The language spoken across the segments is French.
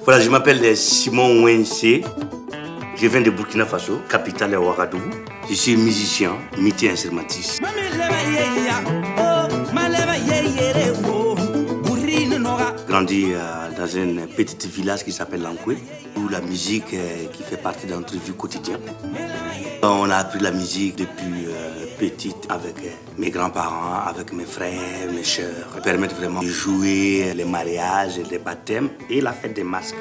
Voilà, je m'appelle Simon Wense. Je viens de Burkina Faso, capitale Ouagadougou. Je suis musicien, multi-instrumentiste. Grandi dans un petit village qui s'appelle Lankoué, où la musique qui fait partie de notre vie quotidienne. On a appris la musique depuis petite avec mes grands-parents, avec mes frères, mes sœurs. Ça permet vraiment de jouer les mariages, les baptêmes et la fête des masques.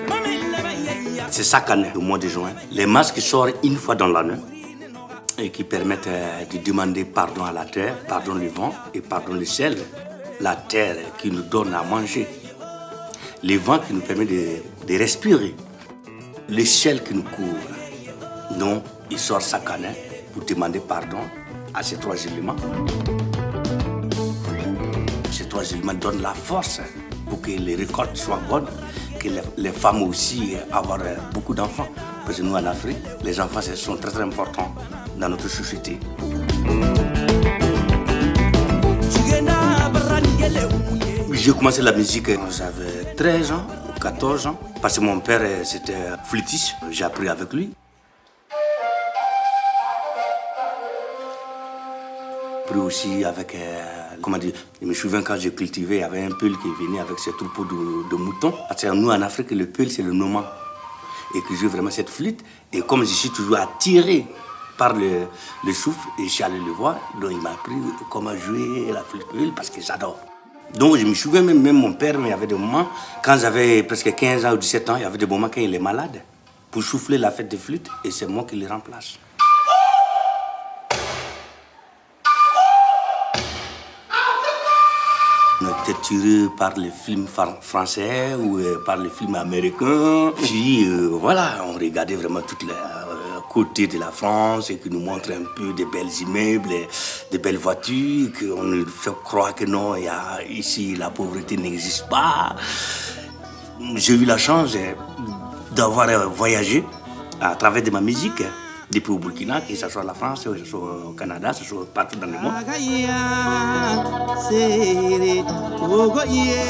C'est chaque année, au mois de juin. Les masques sortent une fois dans l'année et qui permettent de demander pardon à la terre, pardon le vent et pardon le ciel. La terre qui nous donne à manger, le vent qui nous permet de respirer, le ciel qui nous couvre. Donc, il sort chaque année pour demander pardon à ces trois éléments. Ces trois éléments donnent la force pour que les récoltes soient bonnes, que les femmes aussi avoir beaucoup d'enfants. Parce que nous, en Afrique, les enfants sont très très importants dans notre société. J'ai commencé la musique quand j'avais 13 ans ou 14 ans, parce que mon père c'était flûtiste, j'ai appris avec lui. Puis aussi avec, comment dire, je me souviens quand j'ai cultivé, il y avait un peul qui venait avec ce troupeau de moutons. Parce que nous en Afrique, le peul c'est le noman. Et que j'ai vraiment cette flûte. Et comme je suis toujours attiré par le souffle, et je suis allé le voir, donc il m'a appris comment jouer la flûte peul parce que j'adore. Donc je me souviens même mon père, mais il y avait des moments, quand j'avais presque 15 ans ou 17 ans, il y avait des moments quand il est malade, pour souffler la fête de flûte, et c'est moi qui le remplace. On était tiré par les films français ou par les films américains. Puis voilà, on regardait vraiment tous les côtés de la France et qui nous montre un peu des belles immeubles, des belles voitures, qu'on nous fait croire que non, ici la pauvreté n'existe pas. J'ai eu la chance d'avoir voyagé à travers de ma musique. Depuis au Burkina, que ce soit la France, que ce soit au Canada, que ce soit partout dans le monde.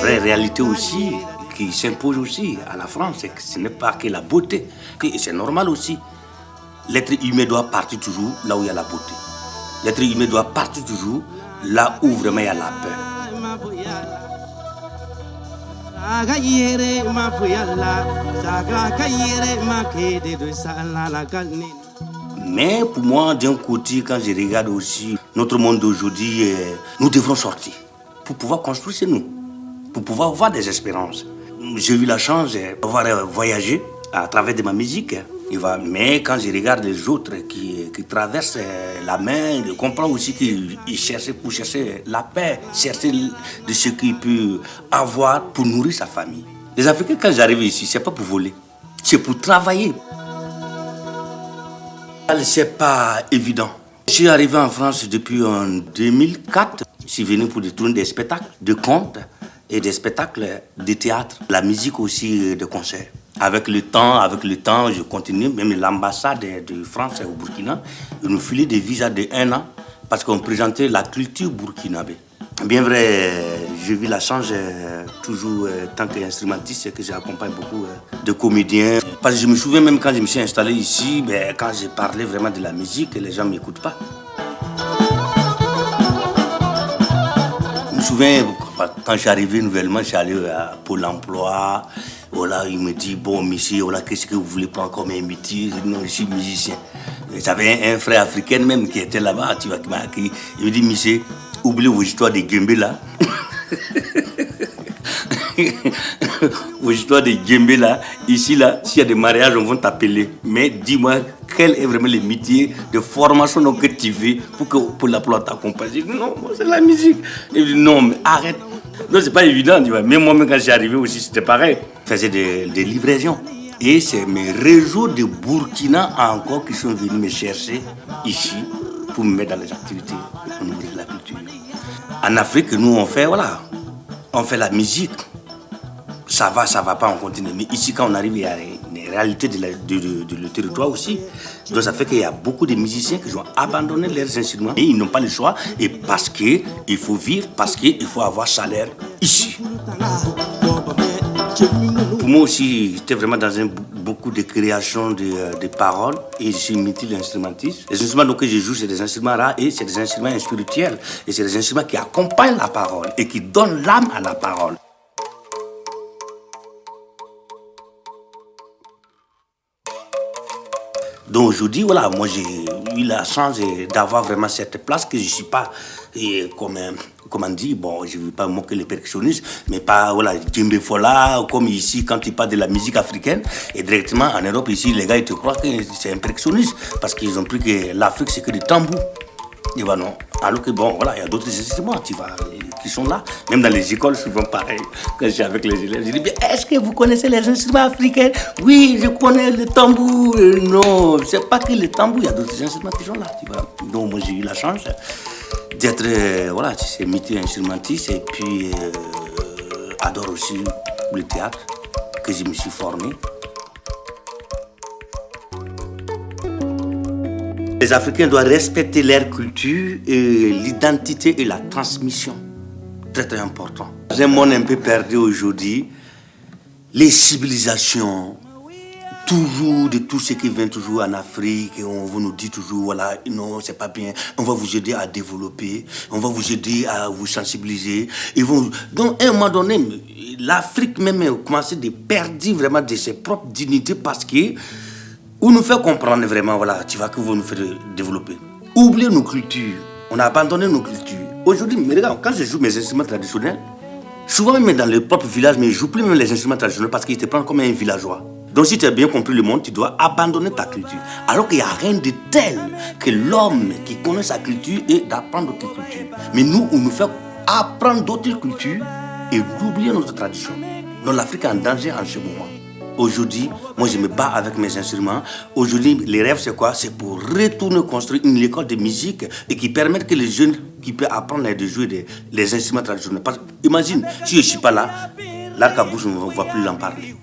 Vraie réalité aussi, qui s'impose aussi à la France, c'est que ce n'est pas que la beauté, et c'est normal aussi. L'être humain doit partir toujours là où il y a la beauté. L'être humain doit partir toujours là où vraiment il y a la paix. Mais pour moi, d'un côté, quand je regarde aussi notre monde d'aujourd'hui, nous devrons sortir pour pouvoir construire chez nous, pour pouvoir avoir des espérances. J'ai eu la chance d'avoir voyagé à travers de ma musique. Mais quand je regarde les autres qui traversent la mer, je comprends aussi qu'ils cherchent pour chercher la paix, chercher de ce qu'ils peuvent avoir pour nourrir sa famille. Les Africains, quand j'arrive ici, ce n'est pas pour voler, c'est pour travailler. C'est pas évident. Je suis arrivé en France depuis 2004. Je suis venu pour tourner des spectacles de contes et des spectacles de théâtre. La musique aussi, de concerts. Avec le temps, je continue. Même l'ambassade de France au Burkina, ils nous filaient des visas de 1 an parce qu'on présentait la culture burkinabé. Bien vrai, j'ai eu la chance, toujours tant qu'instrumentiste, que j'accompagne beaucoup de comédiens. Parce que je me souviens même quand je me suis installé ici, quand j'ai parlé vraiment de la musique, les gens ne m'écoutent pas. Je me souviens, quand je suis arrivé nouvellement, je suis allé à Pôle emploi. Voilà, il me dit, bon, monsieur, voilà, qu'est-ce que vous voulez prendre comme un métier? Je dis, non, je suis musicien. J'avais un frère africain même qui était là-bas, tu vois, qui m'a accueilli. Il me dit, monsieur, oubliez vos histoires de djembé là. Vos histoires de djembé là. Ici, là, s'il y a des mariages, on va t'appeler. Mais dis-moi, quel est vraiment le métier de formation que tu veux pour l'emploi t'accompagne? Je dis, non, c'est la musique. Il me dit, non, mais arrête. Non, c'est pas évident, tu vois. Même moi-même, quand j'ai arrivé aussi, c'était pareil. Je faisais des livraisons. Et c'est mes réseaux de Burkina encore qui sont venus me chercher ici pour me mettre dans les activités au niveau de la culture. En Afrique, nous, on fait la musique. Ça va pas, on continue. Mais ici, quand on arrive, il y a une réalité de le territoire aussi. Donc ça fait qu'il y a beaucoup de musiciens qui ont abandonné leurs instruments et ils n'ont pas le choix. Et parce qu'il faut vivre, parce qu'il faut avoir salaire ici. Pour moi aussi, j'étais vraiment dans beaucoup de création de paroles et je suis multi-instrumentiste. Les instruments que je joue, c'est des instruments rares et c'est des instruments spirituels. Et c'est des instruments qui accompagnent la parole et qui donnent l'âme à la parole. Donc aujourd'hui, moi j'ai eu la chance d'avoir vraiment cette place que je ne suis pas, comme on dit, je ne veux pas moquer les percussionnistes, mais pas, Djembe Fola, comme ici, quand tu parles de la musique africaine, et directement en Europe, ici, les gars, ils te croient que c'est un percussionniste, parce qu'ils ont pris que l'Afrique, c'est que des tambours. Tu vois, non. Alors que il y a d'autres instruments, qui sont là. Même dans les écoles, souvent pareil. Quand je suis avec les élèves, je dis, est-ce que vous connaissez les instruments africains? Oui, je connais le tambour. Non, c'est pas que le tambour, il y a d'autres instruments qui sont là, tu vois. Donc, moi, j'ai eu la chance d'être, multi-instrumentiste et puis, adore aussi le théâtre, que je me suis formé. Les Africains doivent respecter leur culture et l'identité et la transmission. Très, très important. Dans un monde un peu perdu aujourd'hui, les civilisations, toujours de tout ce qui vient toujours en Afrique, et on vous nous dit toujours, non, c'est pas bien, on va vous aider à développer, on va vous aider à vous sensibiliser. Donc, à un moment donné, l'Afrique même a commencé à perdre vraiment de ses propres dignités parce que ou nous fait comprendre vraiment, que vous nous faites développer. Oubliez nos cultures. On a abandonné nos cultures. Aujourd'hui, mais regarde, quand je joue mes instruments traditionnels, souvent même dans le propre village, mais je ne joue plus même les instruments traditionnels parce qu'ils te prennent comme un villageois. Donc si tu as bien compris le monde, tu dois abandonner ta culture. Alors qu'il n'y a rien de tel que l'homme qui connaît sa culture et d'apprendre d'autres cultures. Mais nous, on nous fait apprendre d'autres cultures et d'oublier notre tradition. Donc l'Afrique est en danger en ce moment. Aujourd'hui, moi je me bats avec mes instruments. Aujourd'hui, les rêves c'est quoi? C'est pour retourner construire une école de musique et qui permette que les jeunes qui peuvent apprendre à jouer les instruments traditionnels. Parce, imagine, si je ne suis pas là, l'arc-à-bouche, on ne va plus en parler.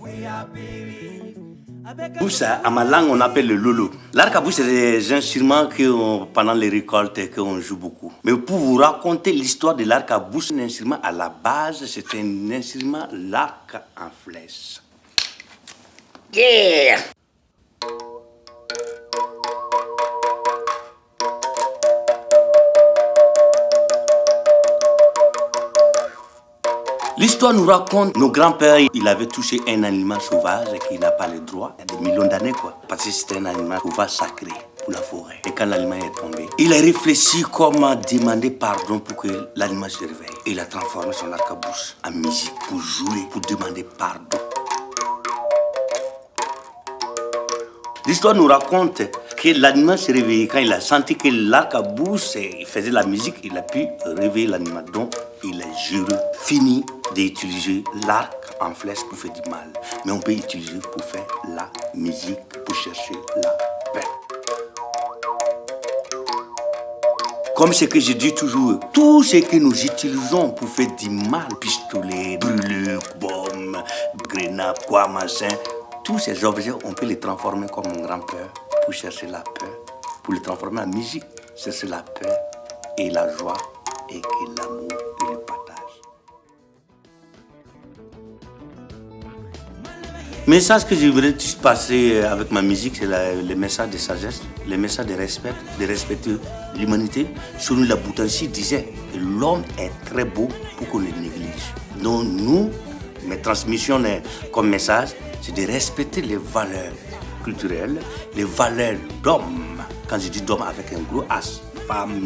Tout ça, à ma langue, on appelle le lolo. L'arc-à-bouche, c'est des instruments que pendant les récoltes qu'on joue beaucoup. Mais pour vous raconter l'histoire de l'arc-à-bouche, un instrument à la base, c'est un instrument l'arc en flèche. Yeah! L'histoire nous raconte, nos grands-pères, il avait touché un animal sauvage qui n'a pas le droit, il y a des millions d'années parce que c'était un animal sauvage sacré pour la forêt. Et quand l'animal est tombé, il a réfléchi comment demander pardon pour que l'animal se réveille. Et il a transformé son arc-à-bouche en musique pour jouer, pour demander pardon. L'histoire nous raconte que l'animal s'est réveillé quand il a senti que l'arc-à-bouche faisait la musique, il a pu réveiller l'animal. Donc, il a juré, fini d'utiliser l'arc en flèche pour faire du mal. Mais on peut utiliser pour faire la musique, pour chercher la paix. Comme ce que je dis toujours, tout ce que nous utilisons pour faire du mal, pistolet, brûlure, bombe, grenade, quoi, machin, tous ces objets, on peut les transformer comme mon grand-père pour chercher la paix, pour les transformer en musique, chercher la paix et la joie et que l'amour et le partage. Le message que je voudrais tous passer avec ma musique, c'est le message de sagesse, le message de respecter l'humanité. Selon la Boutanchi disait que l'homme est très beau pour qu'on le néglige. Donc nous, mes transmissions comme message, c'est de respecter les valeurs culturelles, les valeurs d'homme. Quand je dis d'homme avec un gros H, femme,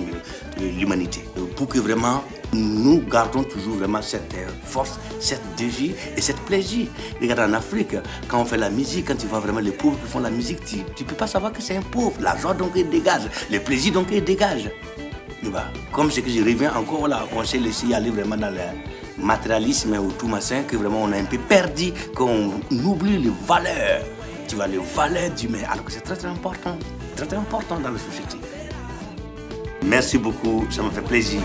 l'humanité. Pour que vraiment nous gardons toujours vraiment cette force, cette désir et cette plaisir. Regarde en Afrique, quand on fait la musique, quand tu vois vraiment les pauvres qui font la musique, tu ne peux pas savoir que c'est un pauvre. La joie donc il dégage, le plaisir donc il dégage. Comme ce que je reviens encore, on s'est laissé aller vraiment dans le matérialisme ou tout machin, que vraiment on a un peu perdu, qu'on oublie les valeurs, les valeurs d'humain, alors que c'est très important dans la société. Merci beaucoup, ça me fait plaisir.